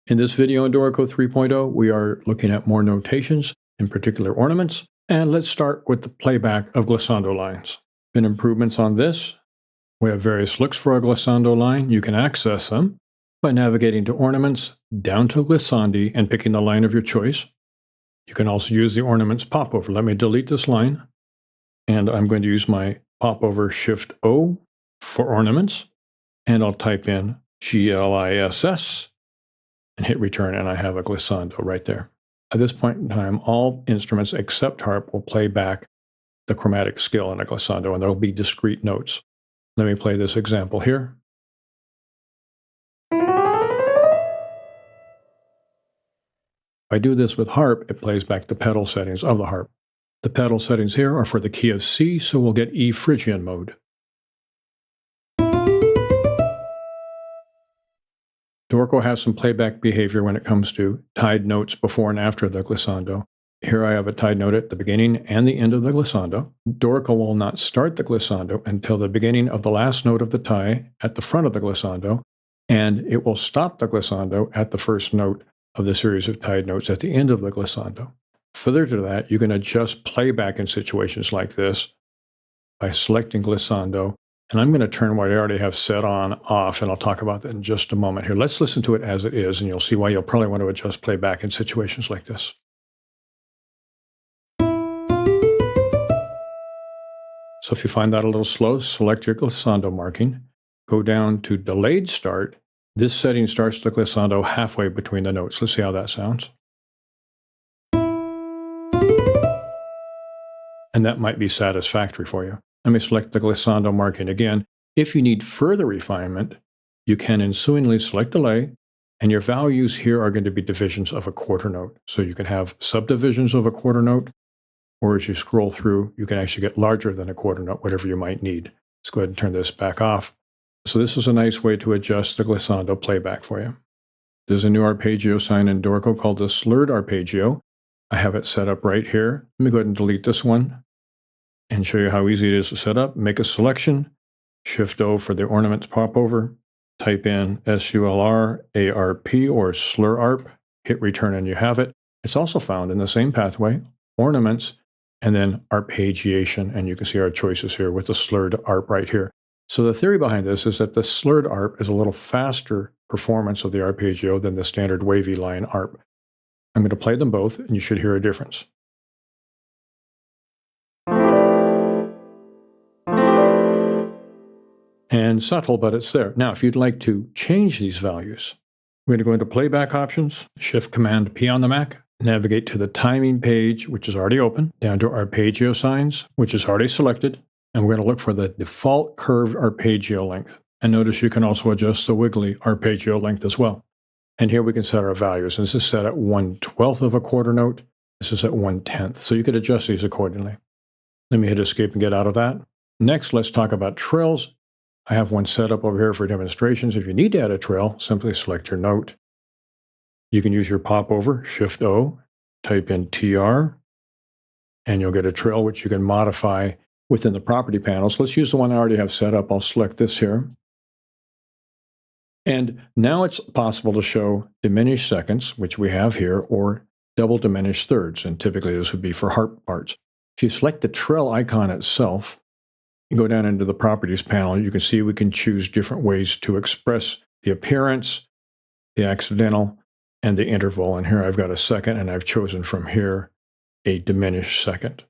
In this video in Dorico 3.0, we are looking at more notations, in particular ornaments, and let's start with the playback of glissando lines. Been improvements on this. We have various looks for a glissando line. You can access them by navigating to Ornaments, down to Glissandi, and picking the line of your choice. You can also use the Ornaments popover. Let me delete this line, and I'm going to use my popover Shift-O for Ornaments, and I'll type in GLISS and hit return, and I have a glissando right there. At this point in time, all instruments except harp will play back the chromatic scale in a glissando, and there will be discrete notes. Let me play this example here. If I do this with harp, it plays back the pedal settings of the harp. The pedal settings here are for the key of C, so we'll get E Phrygian mode. Dorico has some playback behavior when it comes to tied notes before and after the glissando. Here I have a tied note at the beginning and the end of the glissando. Dorico will not start the glissando until the beginning of the last note of the tie at the front of the glissando, and it will stop the glissando at the first note of the series of tied notes at the end of the glissando. Further to that, you can adjust playback in situations like this by selecting glissando. And I'm going to turn what I already have set on off, and I'll talk about that in just a moment here. Let's listen to it as it is, and you'll see why you'll probably want to adjust playback in situations like this. So if you find that a little slow, select your glissando marking, go down to delayed start. This setting starts the glissando halfway between the notes. Let's see how that sounds. And that might be satisfactory for you. Let me select the glissando marking again. If you need further refinement, you can ensuingly select delay, and your values here are going to be divisions of a quarter note. So you can have subdivisions of a quarter note, or as you scroll through, you can actually get larger than a quarter note, whatever you might need. Let's go ahead and turn this back off. So this is a nice way to adjust the glissando playback for you. There's a new arpeggio sign in Dorico called the slurred arpeggio. I have it set up right here. Let me go ahead and delete this one and show you how easy it is to set up. Make a selection, Shift-O for the ornaments popover, type in SULR-ARP or slur arp, hit return, and you have it. It's also found in the same pathway, ornaments, and then arpeggiation, and you can see our choices here with the slurred arp right here. So the theory behind this is that the slurred arp is a little faster performance of the arpeggio than the standard wavy line arp. I'm going to play them both, and you should hear a difference. And subtle, but it's there. Now, if you'd like to change these values, we're going to go into Playback Options, Shift-Command-P on the Mac, navigate to the Timing page, which is already open, down to Arpeggio Signs, which is already selected, and we're going to look for the default curved arpeggio length. And notice you can also adjust the wiggly arpeggio length as well. And here we can set our values. And this is set at 1/12 of a quarter note. This is at 1/10. So you could adjust these accordingly. Let me hit Escape and get out of that. Next, let's talk about trills. I have one set up over here for demonstrations. If you need to add a trill, simply select your note. You can use your popover, Shift-O, type in TR, and you'll get a trill which you can modify within the property panels. Let's use the one I already have set up. I'll select this here. And now it's possible to show diminished seconds, which we have here, or double diminished thirds, and typically this would be for harp parts. If you select the trill icon itself, you go down into the Properties panel, you can see we can choose different ways to express the appearance, the accidental, and the interval. And here I've got a second, and I've chosen from here a diminished second.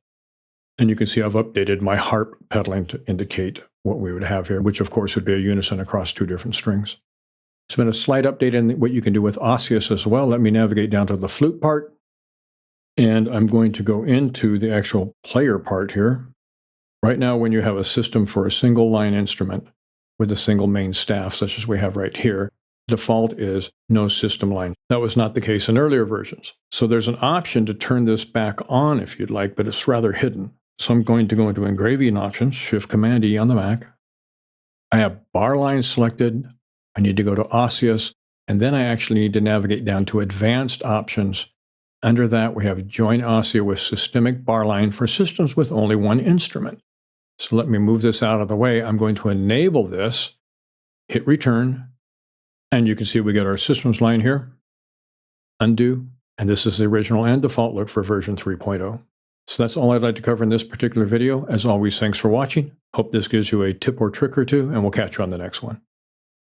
And you can see I've updated my harp pedaling to indicate what we would have here, which of course would be a unison across two different strings. There's been a slight update in what you can do with osseous as well. Let me navigate down to the flute part, and I'm going to go into the actual player part here. Right now, when you have a system for a single line instrument with a single main staff, such as we have right here, default is no system line. That was not the case in earlier versions. So there's an option to turn this back on if you'd like, but it's rather hidden. So I'm going to go into Engraving Options, Shift-Command-E on the Mac. I have bar lines selected. I need to go to Osseous, and then I actually need to navigate down to Advanced Options. Under that, we have Join Ossia with Systemic Bar Line for systems with only one instrument. So let me move this out of the way. I'm going to enable this, hit return, and you can see we get our systems line here. undo, and this is the original and default look for version 3.0. So that's all I'd like to cover in this particular video. As always, thanks for watching. Hope this gives you a tip or trick or two, and we'll catch you on the next one.